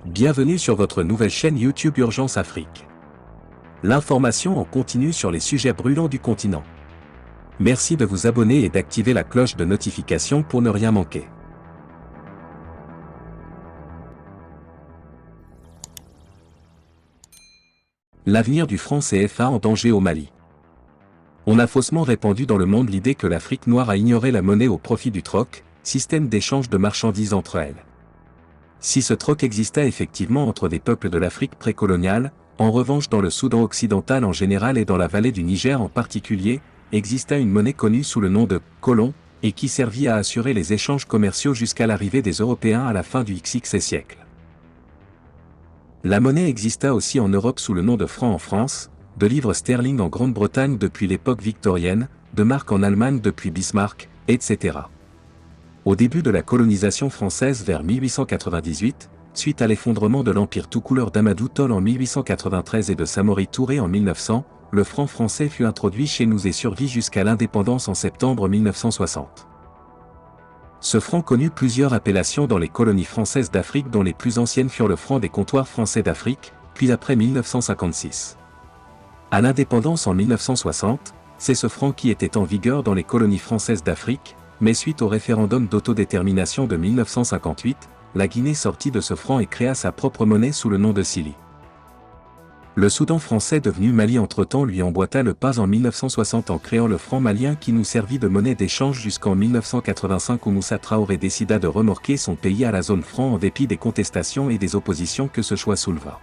Bienvenue sur votre nouvelle chaîne YouTube Urgence Afrique. L'information en continu sur les sujets brûlants du continent. Merci de vous abonner et d'activer la cloche de notification pour ne rien manquer. L'avenir du franc CFA en danger au Mali. On a faussement répandu dans le monde l'idée que l'Afrique noire a ignoré la monnaie au profit du troc, système d'échange de marchandises entre elles. Si ce troc exista effectivement entre des peuples de l'Afrique précoloniale, en revanche dans le Soudan occidental en général et dans la vallée du Niger en particulier, exista une monnaie connue sous le nom de « colon » et qui servit à assurer les échanges commerciaux jusqu'à l'arrivée des Européens à la fin du XXe siècle. La monnaie exista aussi en Europe sous le nom de franc en France, de livres sterling en Grande-Bretagne depuis l'époque victorienne, de marque en Allemagne depuis Bismarck, etc. Au début de la colonisation française vers 1898, suite à l'effondrement de l'empire tout couleur d'Amadou Tall en 1893 et de Samori Touré en 1900, le franc français fut introduit chez nous et survit jusqu'à l'indépendance en septembre 1960. Ce franc connut plusieurs appellations dans les colonies françaises d'Afrique dont les plus anciennes furent le franc des comptoirs français d'Afrique, puis après 1956. À l'indépendance en 1960, c'est ce franc qui était en vigueur dans les colonies françaises d'Afrique, mais suite au référendum d'autodétermination de 1958, la Guinée sortit de ce franc et créa sa propre monnaie sous le nom de Cili. Le Soudan français devenu Mali entre-temps lui emboîta le pas en 1960 en créant le franc malien qui nous servit de monnaie d'échange jusqu'en 1985 où Moussa Traoré décida de remorquer son pays à la zone franc en dépit des contestations et des oppositions que ce choix souleva.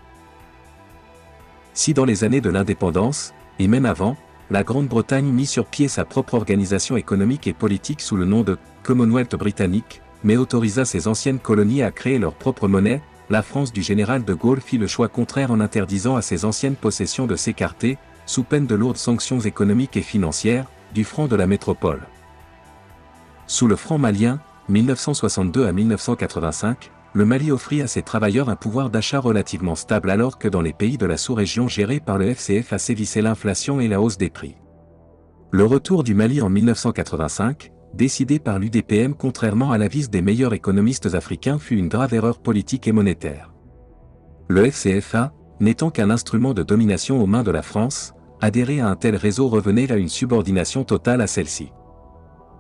Si dans les années de l'indépendance, et même avant, la Grande-Bretagne mit sur pied sa propre organisation économique et politique sous le nom de Commonwealth britannique, mais autorisa ses anciennes colonies à créer leur propre monnaie, la France du général de Gaulle fit le choix contraire en interdisant à ses anciennes possessions de s'écarter, sous peine de lourdes sanctions économiques et financières, du franc de la métropole. Sous le franc malien, 1962 à 1985, le Mali offrit à ses travailleurs un pouvoir d'achat relativement stable alors que dans les pays de la sous-région gérés par le FCFA sévissait l'inflation et la hausse des prix. Le retour du Mali en 1985, décidé par l'UDPM contrairement à l'avis des meilleurs économistes africains fut une grave erreur politique et monétaire. Le FCFA, n'étant qu'un instrument de domination aux mains de la France, adhérer à un tel réseau revenait à une subordination totale à celle-ci.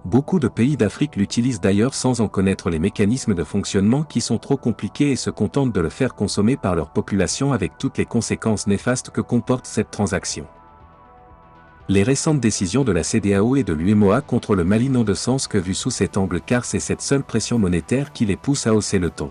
Beaucoup de pays d'Afrique l'utilisent d'ailleurs sans en connaître les mécanismes de fonctionnement qui sont trop compliqués et se contentent de le faire consommer par leur population avec toutes les conséquences néfastes que comporte cette transaction. Les récentes décisions de la CEDEAO et de l'UEMOA contre le Mali n'ont de sens que vu sous cet angle car c'est cette seule pression monétaire qui les pousse à hausser le ton.